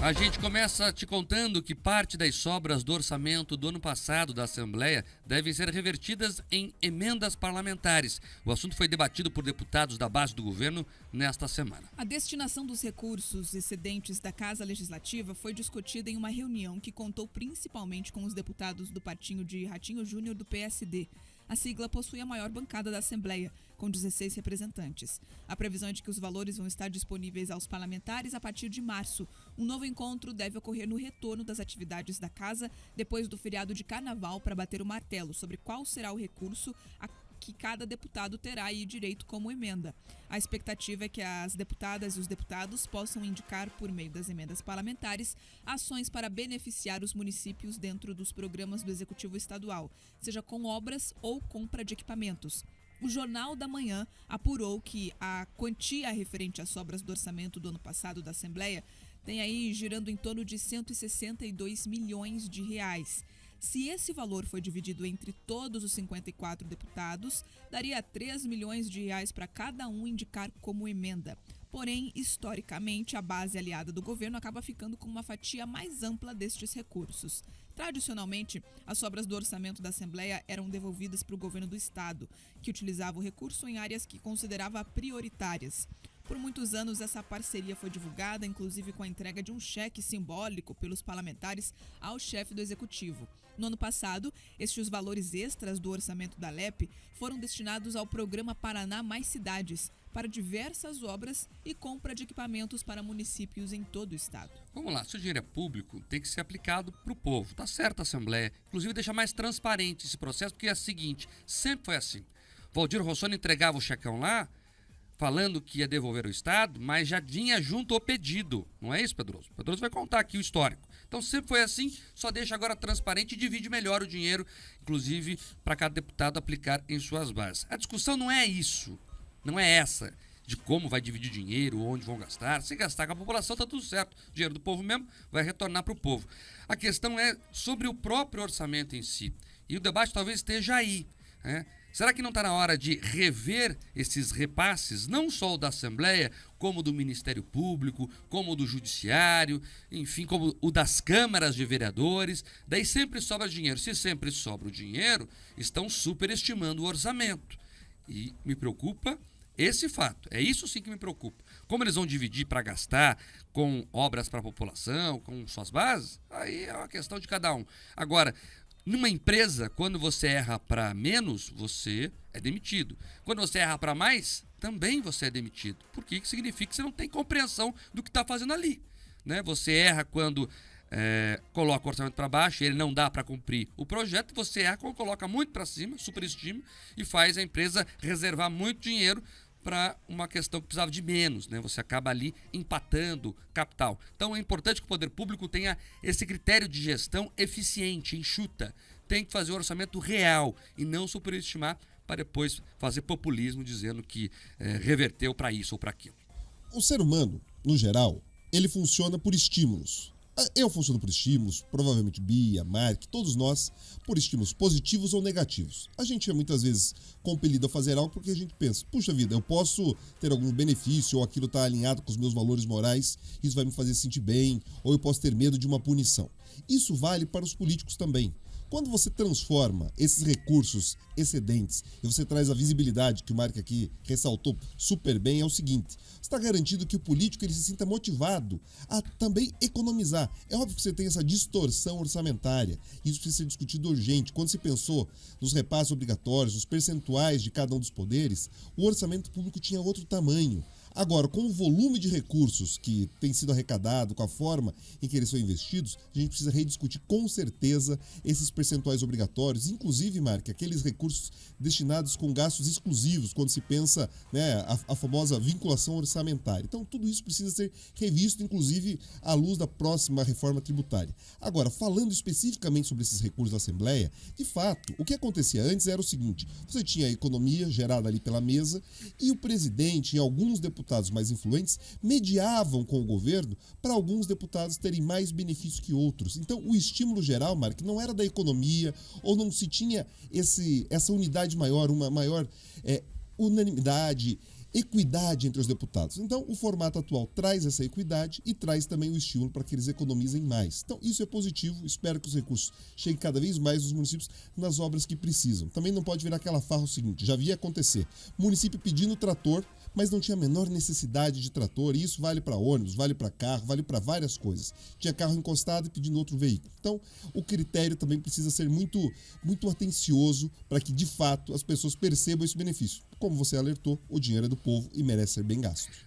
A gente começa te contando que parte das sobras do orçamento do ano passado da Assembleia devem ser revertidas em emendas parlamentares. O assunto foi debatido por deputados da base do governo nesta semana. A destinação dos recursos excedentes da Casa Legislativa foi discutida em uma reunião que contou principalmente com os deputados do partido de Ratinho Júnior do PSD. A sigla possui a maior bancada da Assembleia, com 16 representantes. A previsão é de que os valores vão estar disponíveis aos parlamentares a partir de março. Um novo encontro deve ocorrer no retorno das atividades da Casa, depois do feriado de Carnaval, para bater o martelo sobre qual será o recurso a que cada deputado terá aí direito como emenda. A expectativa é que as deputadas e os deputados possam indicar, por meio das emendas parlamentares, ações para beneficiar os municípios dentro dos programas do Executivo Estadual, seja com obras ou compra de equipamentos. O Jornal da Manhã apurou que a quantia referente às sobras do orçamento do ano passado da Assembleia tem aí girando em torno de 162 milhões de reais. Se esse valor for dividido entre todos os 54 deputados, daria 3 milhões de reais para cada um indicar como emenda. Porém, historicamente, a base aliada do governo acaba ficando com uma fatia mais ampla destes recursos. Tradicionalmente, as sobras do orçamento da Assembleia eram devolvidas para o governo do Estado, que utilizava o recurso em áreas que considerava prioritárias. Por muitos anos, essa parceria foi divulgada, inclusive com a entrega de um cheque simbólico pelos parlamentares ao chefe do Executivo. No ano passado, estes valores extras do orçamento da LEP foram destinados ao programa Paraná Mais Cidades, para diversas obras e compra de equipamentos para municípios em todo o estado. Vamos lá, se o dinheiro é público, tem que ser aplicado para o povo. Tá certo a Assembleia. Inclusive, deixa mais transparente esse processo, porque é o seguinte, sempre foi assim. Valdir Rossoni entregava o checão lá, falando que ia devolver ao Estado, mas já vinha junto o pedido. Não é isso, Pedroso? O Pedroso vai contar aqui o histórico. Então sempre foi assim, só deixa agora transparente e divide melhor o dinheiro, inclusive para cada deputado aplicar em suas bases. A discussão não é isso, não é essa, de como vai dividir dinheiro, onde vão gastar. Se gastar com a população, tá tudo certo. O dinheiro do povo mesmo vai retornar para o povo. A questão é sobre o próprio orçamento em si. E o debate talvez esteja aí, né? Será que não está na hora de rever esses repasses, não só o da Assembleia, como do Ministério Público, como o do Judiciário, enfim, como o das câmaras de vereadores? Daí sempre sobra dinheiro. Se sempre sobra o dinheiro, estão superestimando o orçamento. E me preocupa esse fato. É isso sim que me preocupa. Como eles vão dividir para gastar com obras para a população, com suas bases, aí é uma questão de cada um. Agora, numa empresa, quando você erra para menos, você é demitido. Quando você erra para mais, também você é demitido. Porque isso significa que você não tem compreensão do que está fazendo ali, né? Você erra quando coloca o orçamento para baixo e ele não dá para cumprir o projeto. Você erra quando coloca muito para cima, superestima, e faz a empresa reservar muito dinheiro para uma questão que precisava de menos, né? Você acaba ali empatando capital. Então é importante que o poder público tenha esse critério de gestão eficiente, enxuta. Tem que fazer o orçamento real e não superestimar para depois fazer populismo dizendo que reverteu para isso ou para aquilo. O ser humano, no geral, ele funciona por estímulos. Eu funciono por estímulos, provavelmente Bia, Mark, todos nós, por estímulos positivos ou negativos. A gente é muitas vezes compelido a fazer algo porque a gente pensa, puxa vida, eu posso ter algum benefício ou aquilo está alinhado com os meus valores morais, isso vai me fazer sentir bem, ou eu posso ter medo de uma punição. Isso vale para os políticos também. Quando você transforma esses recursos excedentes e você traz a visibilidade que o Mark aqui ressaltou super bem, é o seguinte: você está garantindo que o político ele se sinta motivado a também economizar. É óbvio que você tem essa distorção orçamentária. Isso precisa ser discutido urgente. Quando se pensou nos repasses obrigatórios, nos percentuais de cada um dos poderes, o orçamento público tinha outro tamanho. Agora, com o volume de recursos que tem sido arrecadado, com a forma em que eles são investidos, a gente precisa rediscutir com certeza esses percentuais obrigatórios, inclusive, Mark, aqueles recursos destinados com gastos exclusivos, quando se pensa, né, a famosa vinculação orçamentária. Então, tudo isso precisa ser revisto, inclusive, à luz da próxima reforma tributária. Agora, falando especificamente sobre esses recursos da Assembleia, de fato, o que acontecia antes era o seguinte: você tinha a economia gerada ali pela mesa e o presidente, em alguns deputados mais influentes, mediavam com o governo para alguns deputados terem mais benefícios que outros. Então, o estímulo geral, Mark, não era da economia, ou não se tinha essa unidade maior, uma maior unanimidade equidade entre os deputados. Então, o formato atual traz essa equidade e traz também o estímulo para que eles economizem mais. Então, isso é positivo. Espero que os recursos cheguem cada vez mais nos municípios nas obras que precisam. Também não pode virar aquela farra o seguinte, já via acontecer. Município pedindo trator, mas não tinha a menor necessidade de trator. E isso vale para ônibus, vale para carro, vale para várias coisas. Tinha carro encostado e pedindo outro veículo. Então, o critério também precisa ser muito atencioso para que, de fato, as pessoas percebam esse benefício. Como você alertou, o dinheiro é do povo e merece ser bem gasto.